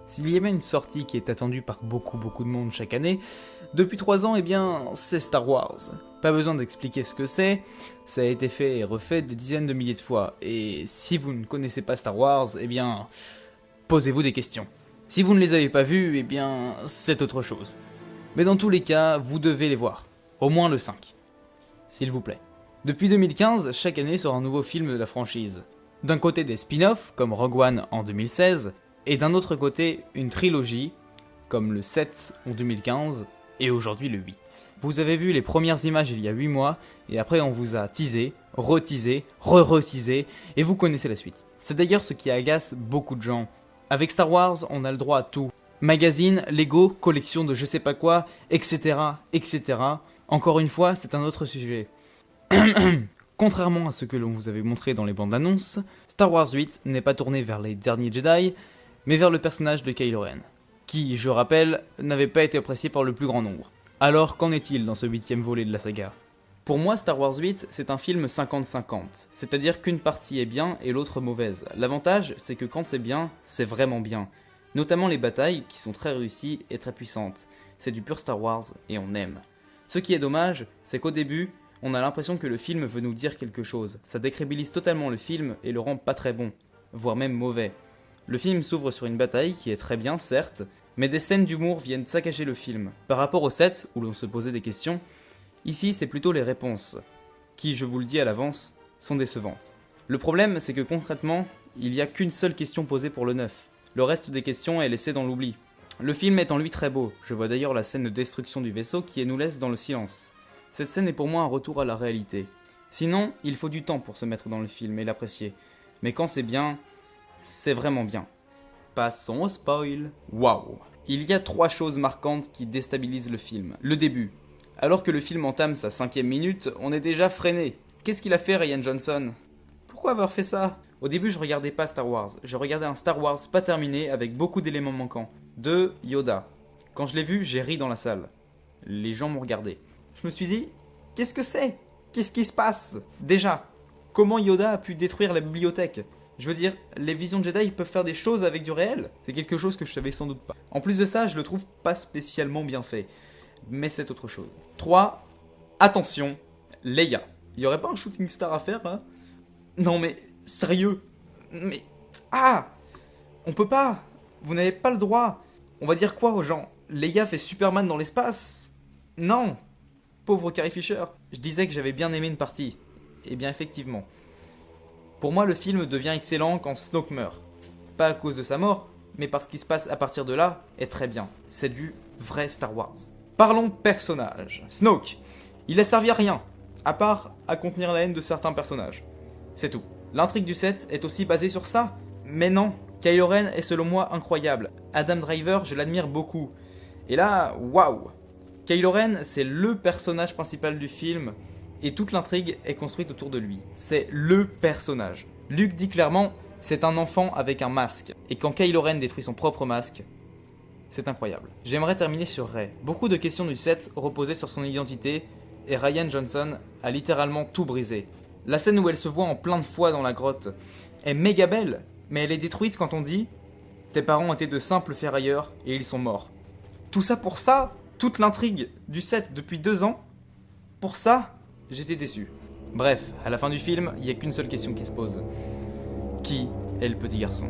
S'il y a bien une sortie qui est attendue par beaucoup de monde chaque année, depuis 3 ans, eh bien, c'est Star Wars. Pas besoin d'expliquer ce que c'est, ça a été fait et refait des dizaines de milliers de fois, et si vous ne connaissez pas Star Wars, eh bien, posez-vous des questions. Si vous ne les avez pas vus, eh bien, c'est autre chose. Mais dans tous les cas, vous devez les voir, au moins le 5, s'il vous plaît. Depuis 2015, chaque année sort un nouveau film de la franchise. D'un côté des spin-offs, comme Rogue One en 2016, et d'un autre côté, une trilogie, comme le 7 en 2015, et aujourd'hui le 8. Vous avez vu les premières images il y a 8 mois, et après on vous a teasé, re-teasé, re-re-teasé, et vous connaissez la suite. C'est d'ailleurs ce qui agace beaucoup de gens. Avec Star Wars, on a le droit à tout. Magazine, Lego, collection de je sais pas quoi, etc., etc. Encore une fois, c'est un autre sujet. Contrairement à ce que l'on vous avait montré dans les bandes annonces, Star Wars 8 n'est pas tourné vers les derniers Jedi, mais vers le personnage de Kylo Ren, qui, je rappelle, n'avait pas été apprécié par le plus grand nombre. Alors qu'en est-il dans ce 8ème volet de la saga ? Pour moi, Star Wars 8, c'est un film 50-50, c'est-à-dire qu'une partie est bien et l'autre mauvaise. L'avantage, c'est que quand c'est bien, c'est vraiment bien. Notamment les batailles, qui sont très réussies et très puissantes. C'est du pur Star Wars, et on aime. Ce qui est dommage, c'est qu'au début, on a l'impression que le film veut nous dire quelque chose. Ça décrédibilise totalement le film et le rend pas très bon, voire même mauvais. Le film s'ouvre sur une bataille qui est très bien, certes, mais des scènes d'humour viennent saccager le film. Par rapport au 7, où l'on se posait des questions, ici c'est plutôt les réponses, qui, je vous le dis à l'avance, sont décevantes. Le problème, c'est que concrètement, il n'y a qu'une seule question posée pour le 9. Le reste des questions est laissé dans l'oubli. Le film est en lui très beau, je vois d'ailleurs la scène de destruction du vaisseau qui nous laisse dans le silence. Cette scène est pour moi un retour à la réalité. Sinon, il faut du temps pour se mettre dans le film et l'apprécier. Mais quand c'est bien, c'est vraiment bien. Passons au spoil. Waouh. Il y a 3 choses marquantes qui déstabilisent le film. Le début. Alors que le film entame sa 5ème minute, on est déjà freiné. Qu'est-ce qu'il a fait Rian Johnson ? Pourquoi avoir fait ça ? Au début, je regardais pas Star Wars. Je regardais un Star Wars pas terminé avec beaucoup d'éléments manquants. De Yoda. Quand je l'ai vu, j'ai ri dans la salle. Les gens m'ont regardé. Je me suis dit, qu'est-ce que c'est ? Qu'est-ce qui se passe ? Déjà, comment Yoda a pu détruire la bibliothèque ? Je veux dire, les visions de Jedi peuvent faire des choses avec du réel ? C'est quelque chose que je savais sans doute pas. En plus de ça, je le trouve pas spécialement bien fait. Mais c'est autre chose. 3. Attention, Leia. Il y aurait pas un shooting star à faire, hein ? Non mais, sérieux ? Mais... Ah ! On peut pas ! Vous n'avez pas le droit ! On va dire quoi aux gens ? Leia fait Superman dans l'espace ? Non ! Pauvre Carrie Fisher. Je disais que j'avais bien aimé une partie. Et bien effectivement. Pour moi, le film devient excellent quand Snoke meurt. Pas à cause de sa mort, mais parce qu'il se passe à partir de là est très bien. C'est du vrai Star Wars. Parlons personnage. Snoke. Il a servi à rien, à part à contenir la haine de certains personnages. C'est tout. L'intrigue du 7 est aussi basée sur ça. Mais non, Kylo Ren est selon moi incroyable. Adam Driver, je l'admire beaucoup. Et là, waouh. Kylo Ren, c'est le personnage principal du film, et toute l'intrigue est construite autour de lui. C'est LE personnage. Luke dit clairement, c'est un enfant avec un masque. Et quand Kylo Ren détruit son propre masque, c'est incroyable. J'aimerais terminer sur Rey. Beaucoup de questions du 7 reposaient sur son identité, et Rian Johnson a littéralement tout brisé. La scène où elle se voit en plein de fois dans la grotte est méga belle, mais elle est détruite quand on dit « Tes parents étaient de simples ferrailleurs, et ils sont morts. » Tout ça pour ça ? Toute l'intrigue du 7 depuis 2 ans, pour ça, j'étais déçu. Bref, à la fin du film, il n'y a qu'une seule question qui se pose. Qui est le petit garçon ?